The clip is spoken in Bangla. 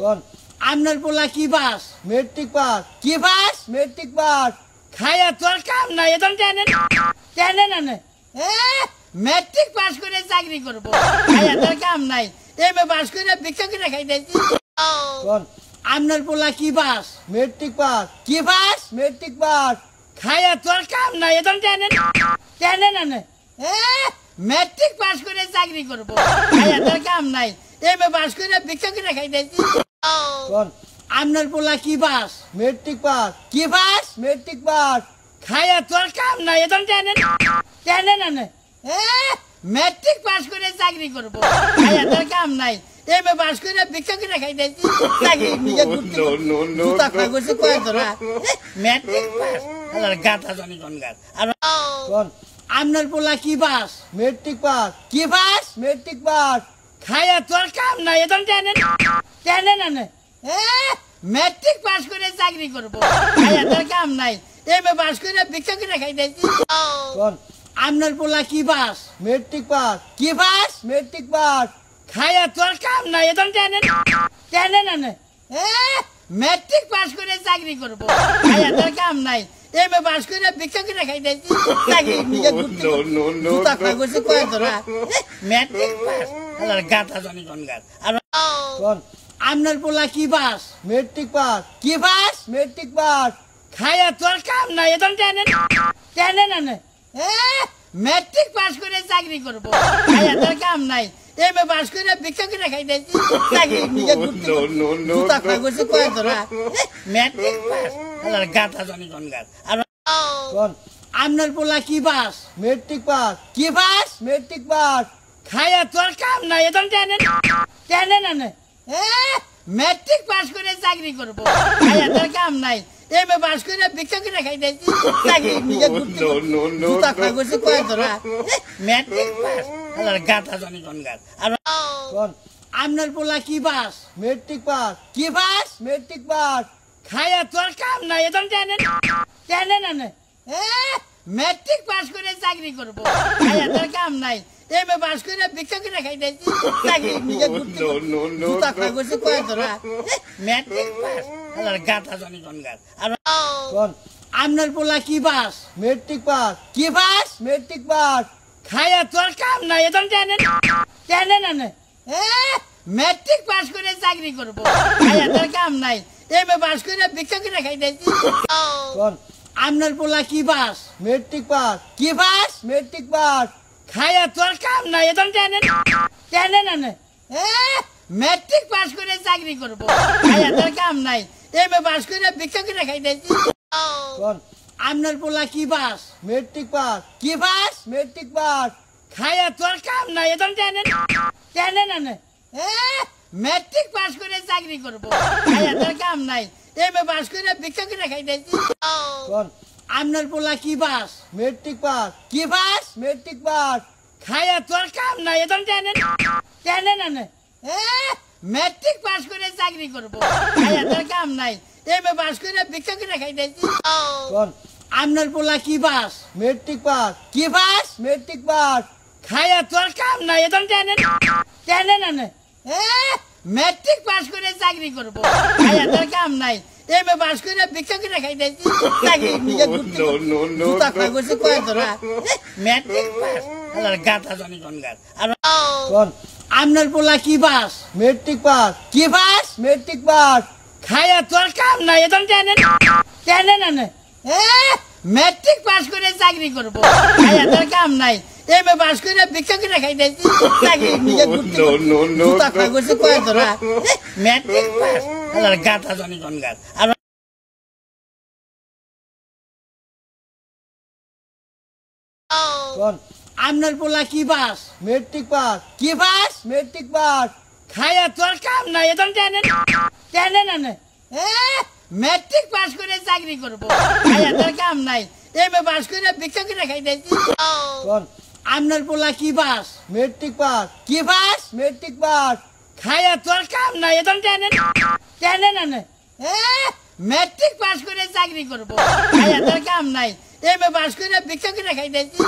কোন আপনার পোলা কি পাস? Matric pass. কি পাস? Matric pass. খায়া তোর কাম নাই এখন জানেন জানেন না মেট্রিক পাস করে চাকরি করব খায়া তোর কাম নাই এমএ পাস করে ভিক্ষা করে খাইতেছি। কোন আপনার পোলা কি পাস? Matric pass. কি পাস? Matric pass. খায়া তোর কাম নাই এখন জানেন জানেন না মেট্রিক পাস করে চাকরি করব খায়া তোর কাম নাই এমএ পাস করে ভিক্ষা করে খাইতেছি। কোন আপনার পোলা কি পাস? Matric pass. কি পাস? Matric pass. খায়া তোর কাম নাই এখন জানেন জানেন না মেট্রিক পাস করে চাকরি করব খায়া তোর কাম নাই এমএ পাস করে ভিক্ষা করে খাইতেছি। চাকরি নিয়ে ঘুরতে জুতা খাইছে কয় ধরা মেট্রিক পাস আলার গাতা জানি কোন গাছ। আর কোন আপনার পোলা কি পাস? Matric pass. কি পাস? Matric pass. খায়া তোর কাম নাই এখন জানেন জানেন না মেট্রিক পাস করে চাকরি করব খায়া তোর কাম নাই এমএ পাস করে ভিক্ষা করে খাইতেছি। কোন আপনার পোলা কি পাস? Matric pass. কি পাস? Matric pass. খায়া তোর কাম নাই এখন জানেন জানেন না মেট্রিক পাস করে চাকরি করব খায়া তোর কাম নাই এমএ পাস করে ভিক্ষা করে খাইতেছি। চাকরি নিয়ে ঘুরতে জুতা খাইছে কয় ধরা মেট্রিক পাস আলার গাতা জানি কোন গাছ। আর কোন আপনার পোলা কি পাস? Matric pass. কি পাস? Matric pass. খায়া তোর কাম নাই এখন জানেন জানেন না মেট্রিক পাস করে চাকরি করব খায়া তোর কাম নাই এমএ পাস করে ভিক্ষা করে খাইতেছি। চাকরি নিয়ে ঘুরতে জুতা খাইছে কয় ধরা মেট্রিক পাস আলার গাতা জানি কোন গাছ। আর কোন আপনার পোলা কি পাস? Matric pass. কি পাস? Matric pass. খায়া তোর কাম নাই এখন জানেন জানেন না মেট্রিক পাস করে চাকরি করব খায়া তোর কাম নাই এমএ পাস করে ভিক্ষা করে খাইতেছি। চাকরি নিয়ে ঘুরতে জুতা খাইছে কয় ধরা মেট্রিক পাস আলার গাতা জানি কোন গাছ। আর কোন আপনার পোলা কি পাস? Matric pass. কি পাস? Matric pass. খায়া তোর কাম নাই এখন জানেন জানেন না মেট্রিক পাস করে চাকরি করব খায়া তোর কাম নাই এমএ পাস করে ভিক্ষা করে খাইতেছি। চাকরি নিয়ে ঘুরতে জুতা খাইছে কয় ধরা মেট্রিক পাস আলার গাতা জানি কোন গাছ। আর কোন আপনার পোলা কি পাস? Matric pass. কি পাস? Matric pass. খায়া তোর কাম নাই এখন জানেন জানেন না মেট্রিক পাস করে চাকরি করব খায়া তোর কাম নাই এমএ পাস করে ভিক্ষা করে খাইতেছি। কোন আপনার পোলা কি পাস? Matric pass. কি পাস? Matric pass. খায়া তোর কাম নাই এখন জানেন জানেন না মেট্রিক পাস করে চাকরি করব খায়া তোর কাম নাই এমএ পাস করে ভিক্ষা করে খাইতেছি। কোন আপনার পোলা কি পাস? Matric pass. কি পাস? Matric pass. খায়া তোর কাম নাই এখন জানেন জানেন না মেট্রিক পাস করে চাকরি করব খায়া তোর কাম নাই এমএ পাস করে ভিক্ষা করে খাইতেছি। কোন আপনার পোলা কি পাস? Matric pass. কি পাস? Matric pass. খায়া তোর কাম নাই এখন জানেন জানেন না মেট্রিক পাস করে চাকরি করব খায়া তোর কাম নাই এমএ পাস করে ভিক্ষা করে খাইতেছি। কোন আপনার পোলা কি পাস? Matric pass. কি পাস? Matric pass. খায়া তোর কাম নাই এখন জানেন জানেন না মেট্রিক পাস করে চাকরি করব খায়া তোর কাম নাই এমএ পাস করে ভিক্ষা করে খাইতেছি। চাকরি নিয়ে ঘুরতে জুতা খাইছে কয় ধরা মেট্রিক পাস আলার গাতা জানি কোন গাছ। আর কোন আপনার পোলা কি পাস? Matric pass. কি পাস? Matric pass. খায়া তোর কাম নাই এখন জানেন জানেন না মেট্রিক পাস করে চাকরি করব খায়া তোর কাম নাই এমএ পাস করে ভিক্ষা করে খাইতেছি। চাকরি নিয়ে ঘুরতে জুতা খাইছে কয় ধরা মেট্রিক পাস আলার গাতা জানি কোন গাছ। আর কোন আপনার পোলা কি পাস? Matric pass. কি পাস? Matric pass. খায়া তোর কাম নাই এখন জানেন জানেন না মেট্রিক পাস করে চাকরি করব খায়া তোর কাম নাই এমএ পাস করে ভিক্ষা করে খাইতেছি। কোন আপনার পোলা কি পাস? Matric pass. কি পাস? Matric pass. খায়া তোর কাম নাই এখন জানেন জানেন না মেট্রিক পাস করে চাকরি করব খায়া তোর কাম নাই এমএ পাস করে ভিক্ষা করে খাইতেছি।